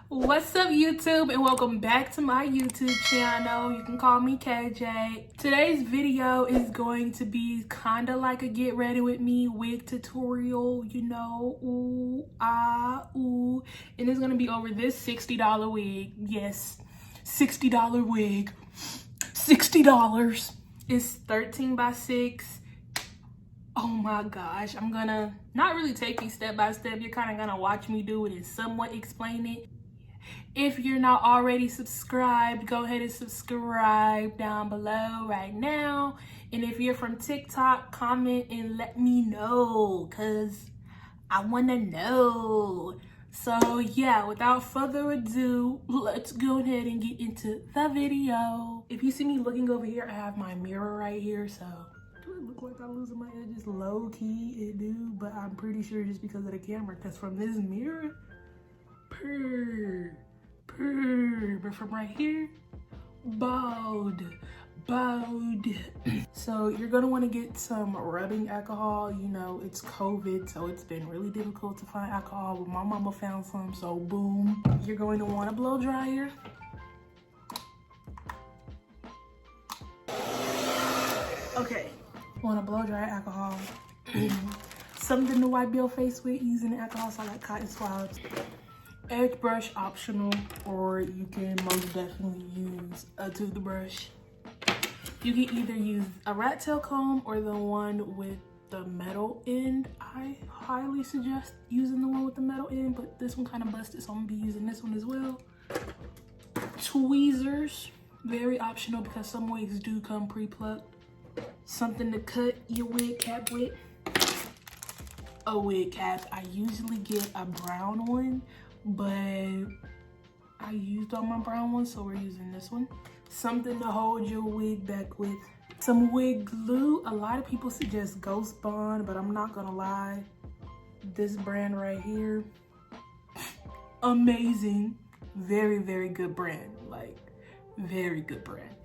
What's up, YouTube, and welcome back to my YouTube channel. You can call me KJ. Today's video is going to be kind of like a get ready with me wig tutorial, you know, ooh, ah, ooh. And it's going to be over this $60 wig. Yes, $60 wig. $60. It's 13 by 6. Oh my gosh, I'm gonna not really take you step by step. You're kind of gonna watch me do it and somewhat explain it. If you're not already subscribed, go ahead and subscribe down below right now. And if you're from TikTok, comment and let me know, cause I wanna know. So yeah, without further ado, let's go ahead and get into the video. If you see me looking over here, I have my mirror right here, so do it look like I'm losing my edges? Low key it do, but I'm pretty sure just because of the camera, because from this mirror, but from right here, bald. So you're gonna want to get some rubbing alcohol. You know, it's COVID, so it's been really difficult to find alcohol, but my mama found some, so boom. You're going to want a blow dryer. Okay, want a blow dryer alcohol. Something to wipe your face with using the alcohol, so I got cotton swabs. Edge brush optional, or you can most definitely use a toothbrush. You can either use a rat tail comb or the one with the metal end. I highly suggest using the one with the metal end, but this one kind of busted, so I'm gonna be using this one as well. Tweezers, very optional because some wigs do come pre-plucked. Something to cut your wig cap with. A wig cap, I usually get a brown one, but I used all my brown ones, so we're using this one. Something to hold your wig back with. Some wig glue. A lot of people suggest Ghost Bond, but I'm not gonna lie, this brand right here, amazing. Very good brand, like very good brand.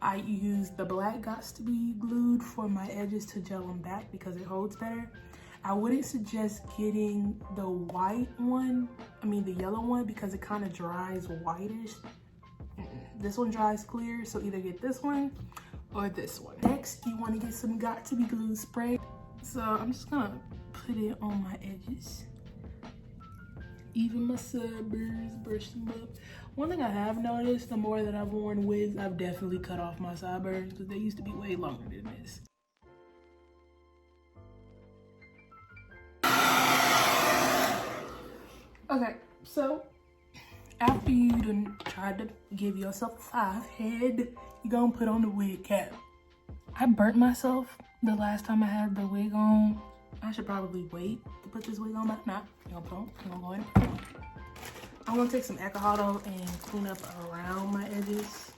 I use the black Gots to be glued for my edges to gel them back because it holds better. I wouldn't suggest getting the white one, the yellow one, because it kind of dries whitish. This one dries clear, so either get this one or this one. Next, you want to get some Got to be glue spray. So I'm just gonna put it on my edges. Even my sideburns, brush them up. One thing I have noticed, the more that I've worn wigs, I've definitely cut off my sideburns because they used to be way longer than this. Okay, so after you done tried to give yourself a 5 head, you're gonna put on the wig cap. I burnt myself the last time I had the wig on. I should probably wait to put this wig on, but not. You're gonna go ahead and put it on. I'm gonna take some alcohol though and clean up around my edges.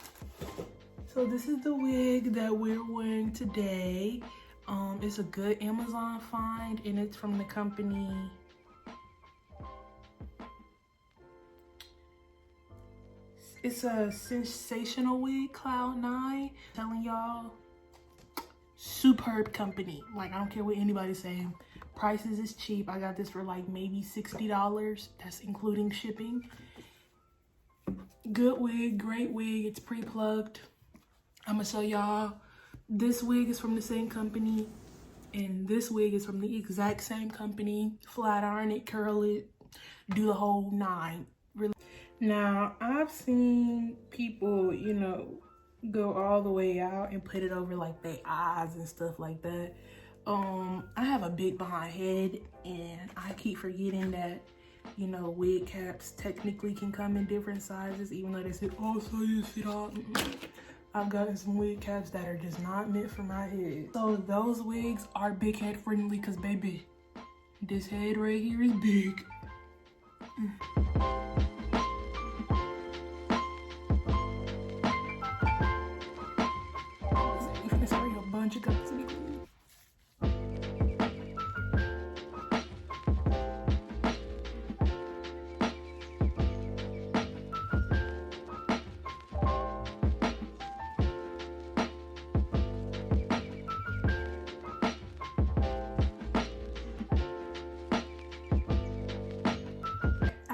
So this is the wig that we're wearing today. It's a good Amazon find, and it's from the company. It's a sensational wig, Cloud 9. Telling y'all, superb company. Like, I don't care what anybody's saying. Prices is cheap. I got this for like maybe $60. That's including shipping. Good wig, great wig. It's pre-plucked. I'm gonna show y'all. This wig is from the same company, and this wig is from the exact same company. Flat iron it, curl it, do the whole 9. Really. Now, I've seen people, you know, go all the way out and put it over like their eyes and stuff like that. I have a big behind head, and I keep forgetting that, you know, wig caps technically can come in different sizes, even though they say, oh, so you fit all. I've gotten some wig caps that are just not meant for my head. So those wigs are big head friendly, because baby, this head right here is big. You got to be clean.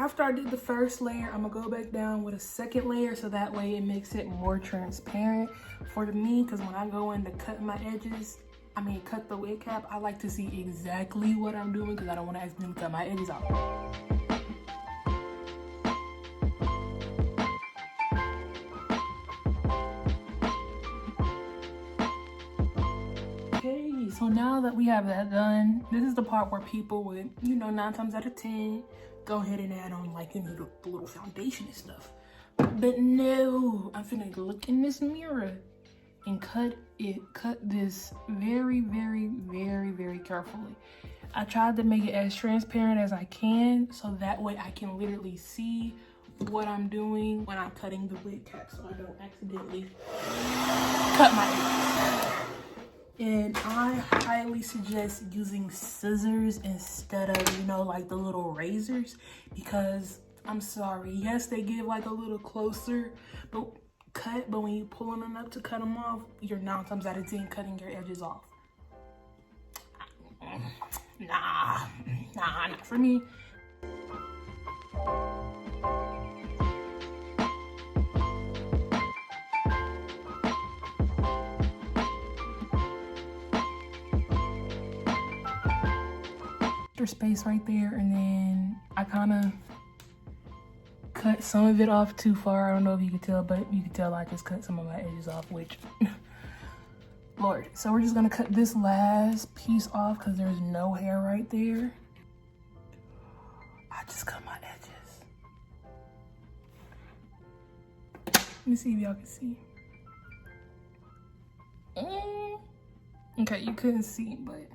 after I did the first layer, I'm gonna go back down with a second layer so that way it makes it more transparent for me, because when I go in to cut my edges, cut the wig cap, I like to see exactly what I'm doing because I don't want to accidentally cut my edges off. Okay, so now that we have that done, this is the part where people would, 9 times out of 10, go ahead and add on like, the little foundation and stuff. But no, I'm finna look in this mirror and cut this very, very, very, very carefully. I tried to make it as transparent as I can so that way I can literally see what I'm doing when I'm cutting the wig cap so I don't accidentally cut my edges. And I highly suggest using scissors instead of, like the little razors, because I'm sorry, yes, they give like a little closer cut, but when you're pulling them up to cut them off, you're 9 times out of 10 cutting your edges off. Nah, not for me. Space right there, and then I kind of cut some of it off too far. I don't know if you can tell, but you can tell I just cut some of my edges off, which Lord. So we're just gonna cut this last piece off because there's no hair right there. I just cut my edges. Let me see if y'all can see. Okay, you couldn't see, but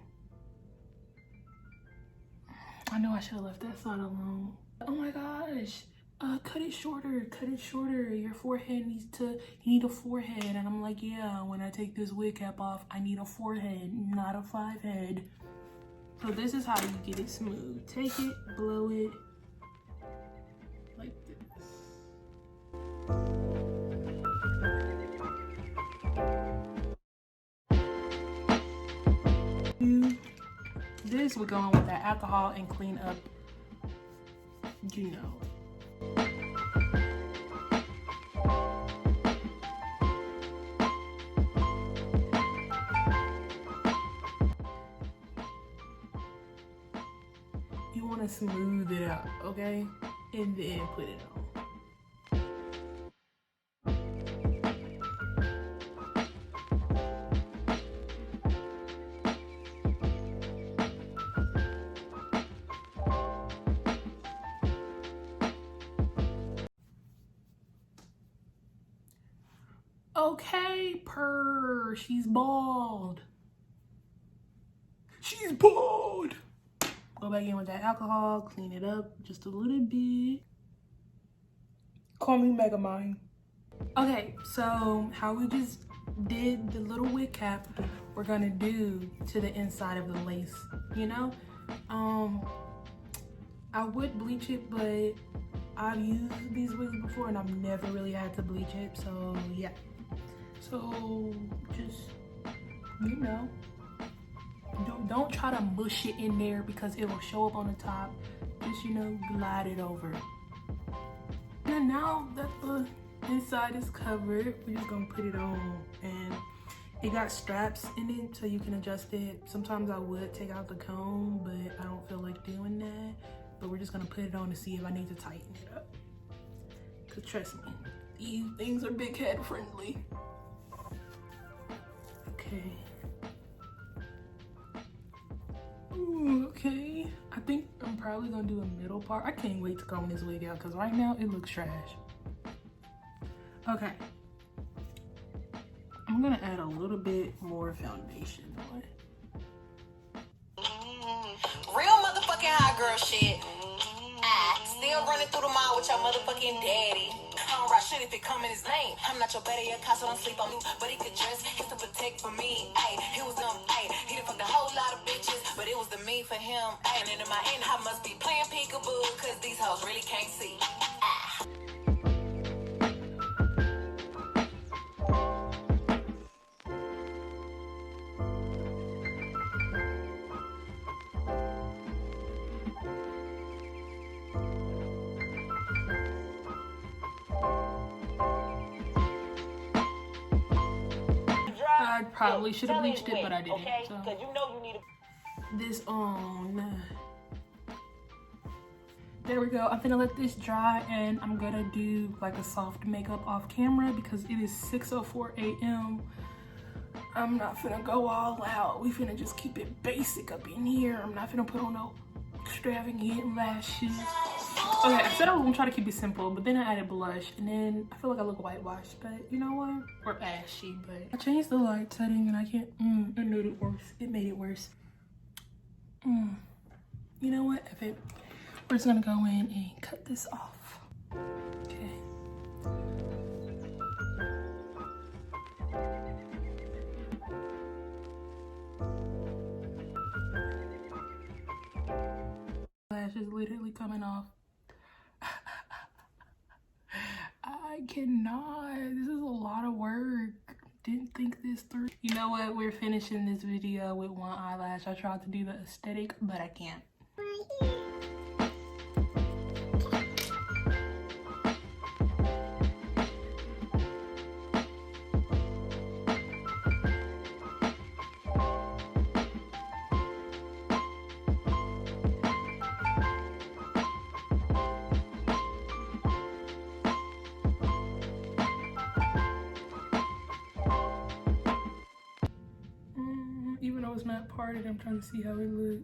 I know I should have left that side alone. Oh my gosh. Cut it shorter, cut it shorter. Your forehead you need a forehead. And I'm like, yeah, when I take this wig cap off, I need a forehead, not a 5 head. So this is how you get it smooth. Take it, blow it like this. This, we're going with that alcohol and clean up, You want to smooth it out, okay? And then put it on. Okay, purr, she's bald. She's bald. Go back in with that alcohol, clean it up just a little bit. Call me Megamind. Okay, so how we just did the little wig cap, we're gonna do to the inside of the lace, I would bleach it, but I've used these wigs before and I've never really had to bleach it, so yeah. So just, don't try to mush it in there because it will show up on the top. Just, glide it over. And now that the inside is covered, we're just gonna put it on. And it got straps in it so you can adjust it. Sometimes I would take out the comb, but I don't feel like doing that. But we're just gonna put it on to see if I need to tighten it up. Cause trust me, these things are big head friendly. Okay. Ooh, okay. I think I'm probably gonna do a middle part. I can't wait to comb this wig out because right now it looks trash. Okay. I'm gonna add a little bit more foundation on it. Real motherfucking hot girl shit. Still running through the mall with your motherfucking daddy. I don't write shit if it come in his name. I'm not your better, your castle don't sleep on me. But he could dress, he's to protect for me. Ay, he was dumb, ay, he done fucked a whole lot of bitches. But it was the me for him. Ay, and in my end, I must be playing peekaboo. Cause these hoes really can't see. I probably should have bleached it, but I didn't. Okay? So. Because you know you need This on. There we go. I'm gonna let this dry and I'm gonna do like a soft makeup off camera because it is 6:04 a.m. I'm not finna go all out. We finna just keep it basic up in here. I'm not finna put on no extravagant lashes. Okay, I said I was gonna try to keep it simple, but then I added blush and then I feel like I look whitewashed, but you know what? Or ashy, but I changed the light setting and I can't, it made it worse. It made it worse. You know what? If it, we're just gonna go in and cut this off. Okay. Lash is literally coming off. I cannot. This is a lot of work. Didn't think this through. You know what? We're finishing this video with one eyelash. I tried to do the aesthetic, but I can't. Even though it's not parted, I'm trying to see how it looks.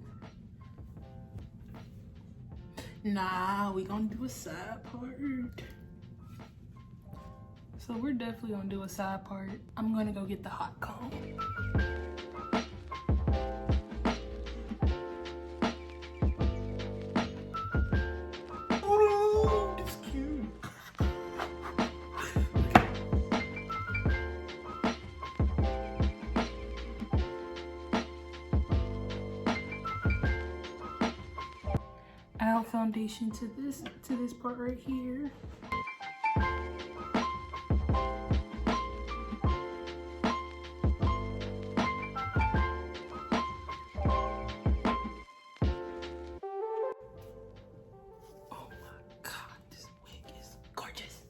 Nah, we gonna do a side part. So we're definitely gonna do a side part. I'm gonna go get the hot comb. Oh, that's cute. Add foundation to this part right here. Oh my God, this wig is gorgeous.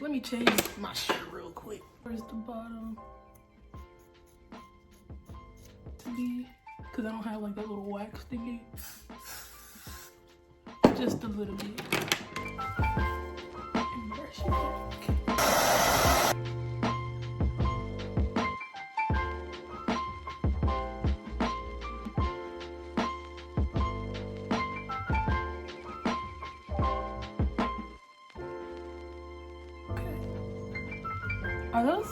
Let me change my shirt real quick. Where's the bottom? Because I don't have like that little wax thingy. Just a little bit. And brush it back. Are those?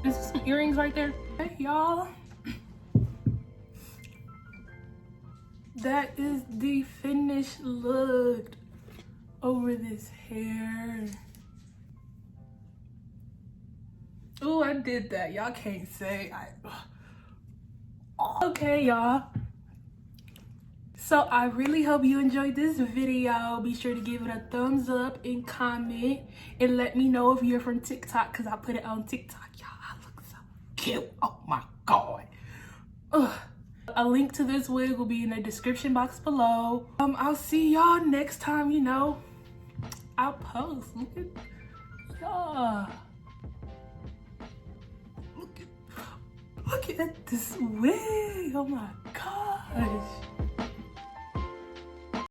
Is this some earrings right there? Hey, y'all. That is the finished look over this hair. Oh, I did that. Y'all can't say Okay, y'all. So I really hope you enjoyed this video. Be sure to give it a thumbs up and comment and let me know if you're from TikTok because I put it on TikTok. Y'all, I look so cute. Oh my God. Ugh. A link to this wig will be in the description box below. I'll see y'all next time, you know, I'll post. Look at this wig. Oh my gosh.